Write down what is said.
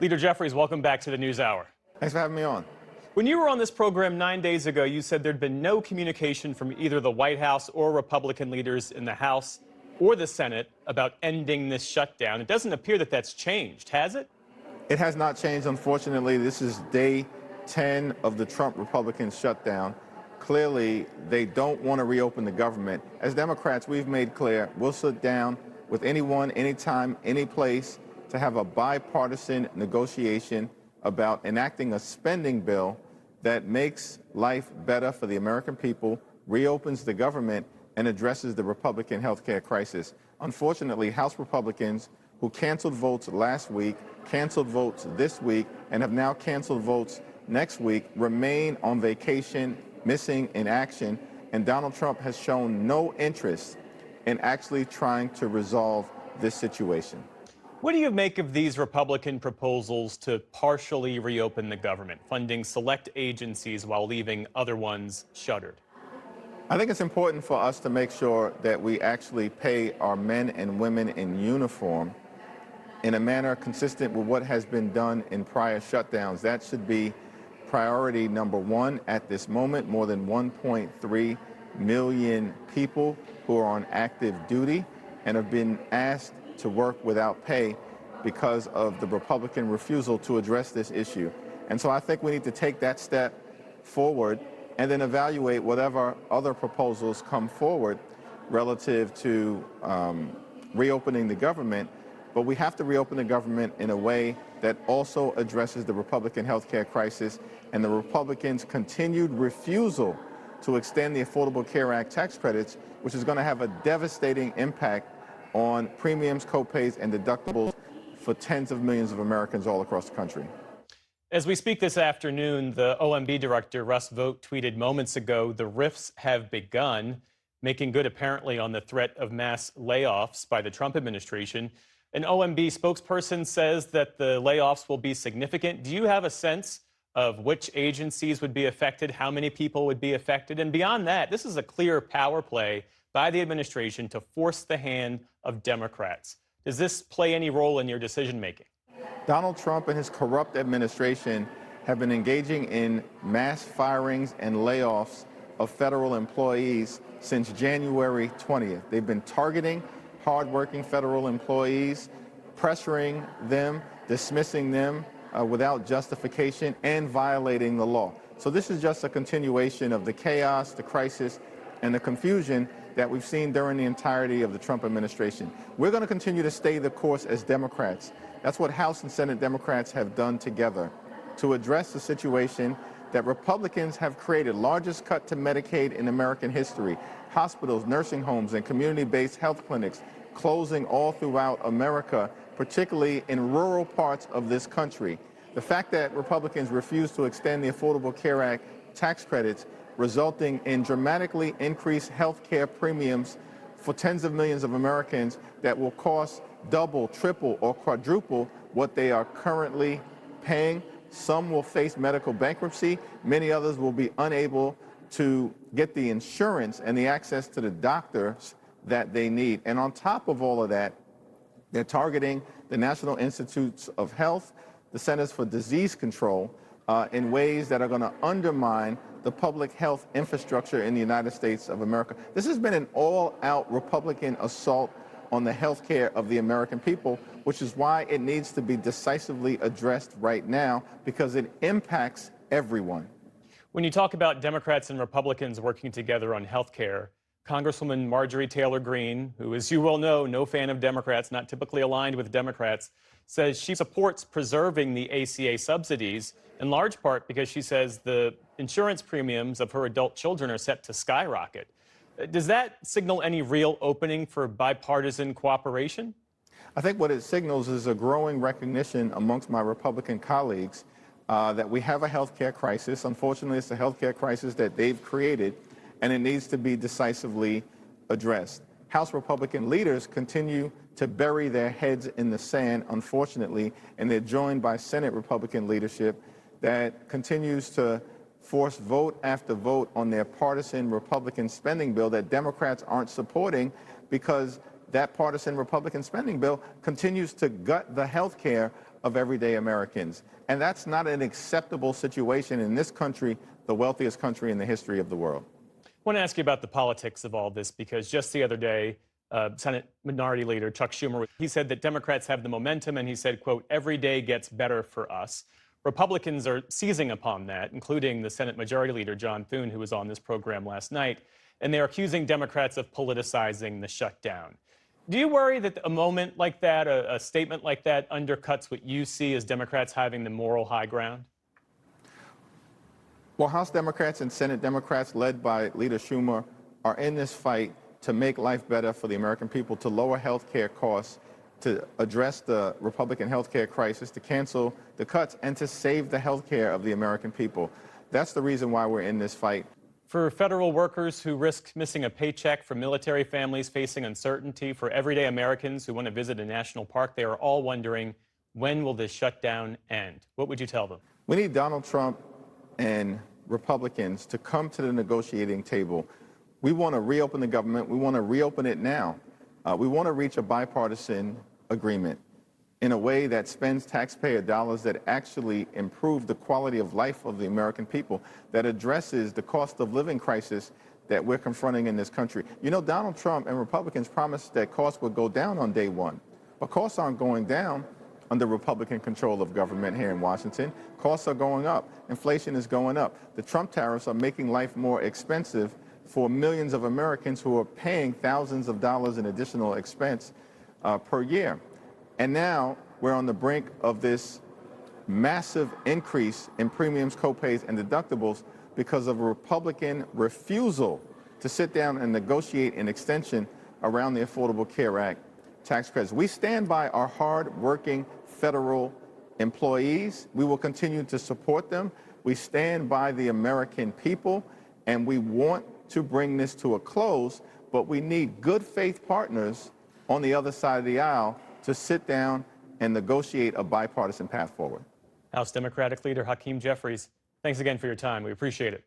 Leader Jeffries, welcome back to the NewsHour. Thanks for having me on. When you were on this program 9 days ago, you said there'd been no communication from either the White House or Republican leaders in the House or the Senate about ending this shutdown. It doesn't appear that that's changed, has it? It has not changed, unfortunately. This is day 10 of the Trump Republican shutdown. Clearly, they don't want to reopen the government. As Democrats, we've made clear we'll sit down with anyone, anytime, any place to have a bipartisan negotiation about enacting a spending bill that makes life better for the American people, reopens the government, and addresses the Republican health care crisis. Unfortunately, House Republicans who canceled votes last week, canceled votes this week, and have now canceled votes next week remain on vacation, missing in action, and Donald Trump has shown no interest in actually trying to resolve this situation. What do you make of these Republican proposals to partially reopen the government, funding select agencies while leaving other ones shuttered? I think it's important for us to make sure that we actually pay our men and women in uniform in a manner consistent with what has been done in prior shutdowns. That should be priority number one at this moment. More than 1.3 million people who are on active duty and have been asked to work without pay because of the Republican refusal to address this issue. And so I think we need to take that step forward and then evaluate whatever other proposals come forward relative to reopening the government. But we have to reopen the government in a way that also addresses the Republican health care crisis and the Republicans' continued refusal to extend the Affordable Care Act tax credits, which is going to have a devastating impact on premiums, copays, and deductibles for tens of millions of Americans all across the country. As we speak this afternoon, the OMB director, Russ Vought, tweeted moments ago, the rifts have begun, making good apparently on the threat of mass layoffs by the Trump administration. An OMB spokesperson says that the layoffs will be significant. Do you have a sense of which agencies would be affected, how many people would be affected? And beyond that, this is a clear power play by the administration to force the hand of Democrats. Does this play any role in your decision-making? Donald Trump and his corrupt administration have been engaging in mass firings and layoffs of federal employees since January 20th. They've been targeting hardworking federal employees, pressuring them, dismissing them without justification, and violating the law. So this is just a continuation of the chaos, the crisis, and the confusion that we've seen during the entirety of the Trump administration. We're going to continue to stay the course as Democrats. That's what House and Senate Democrats have done together to address the situation that Republicans have created, largest cut to Medicaid in American history, hospitals, nursing homes, and community-based health clinics closing all throughout America, particularly in rural parts of this country. The fact that Republicans refuse to extend the Affordable Care Act tax credits, resulting in dramatically increased health care premiums for tens of millions of Americans that will cost double, triple, or quadruple what they are currently paying. Some will face medical bankruptcy. Many others will be unable to get the insurance and the access to the doctors that they need. And on top of all of that, they're targeting the National Institutes of Health, the Centers for Disease Control, in ways that are going to undermine the public health infrastructure in the United States of America. This has been an all-out Republican assault on the health care of the American people, which is why it needs to be decisively addressed right now, because it impacts everyone. When you talk about Democrats and Republicans working together on health care, Congresswoman Marjorie Taylor Greene, who, as you well know, no fan of Democrats, not typically aligned with Democrats, says she supports preserving the ACA subsidies, in large part because she says the insurance premiums of her adult children are set to skyrocket. Does that signal any real opening for bipartisan cooperation? I think what it signals is a growing recognition amongst my Republican colleagues that we have a health care crisis. Unfortunately, it's a health care crisis that they've created, and it needs to be decisively addressed. House Republican leaders continue to bury their heads in the sand, unfortunately, and they're joined by Senate Republican leadership that continues to force vote after vote on their partisan Republican spending bill that Democrats aren't supporting, because that partisan Republican spending bill continues to gut the health care of everyday Americans. And that's not an acceptable situation in this country, the wealthiest country in the history of the world. I want to ask you about the politics of all this, because just the other day, Senate Minority Leader Chuck Schumer, he said that Democrats have the momentum, and he said, quote, "Every day gets better for us." Republicans are seizing upon that, including the Senate Majority Leader John Thune, who was on this program last night, and they're accusing Democrats of politicizing the shutdown. Do you worry that a moment like that, a statement like that, undercuts what you see as Democrats having the moral high ground? Well, House Democrats and Senate Democrats, led by Leader Schumer, are in this fight to make life better for the American people, to lower health care costs, to address the Republican health care crisis, to cancel the cuts, and to save the health care of the American people. That's the reason why we're in this fight. For federal workers who risk missing a paycheck, for military families facing uncertainty, for everyday Americans who want to visit a national park, they are all wondering, when will this shutdown end? What would you tell them? We need Donald Trump and Republicans to come to the negotiating table. We want to reopen the government. We want to reopen it now. We want to reach a bipartisan agreement in a way that spends taxpayer dollars, that actually improve the quality of life of the American people, that addresses the cost of living crisis that we're confronting in this country. You know, Donald Trump and Republicans promised that costs would go down on day one, but costs aren't going down under Republican control of government here in Washington. Costs are going up. Inflation is going up. The Trump tariffs are making life more expensive for millions of Americans who are paying thousands of dollars in additional expense per year. And now we're on the brink of this massive increase in premiums, copays, and deductibles because of a Republican refusal to sit down and negotiate an extension around the Affordable Care Act tax credits. We stand by our hard-working federal employees. We will continue to support them. We stand by the American people, and we want to bring this to a close, but we need good faith partners on the other side of the aisle to sit down and negotiate a bipartisan path forward. House Democratic Leader Hakeem Jeffries, thanks again for your time. We appreciate it.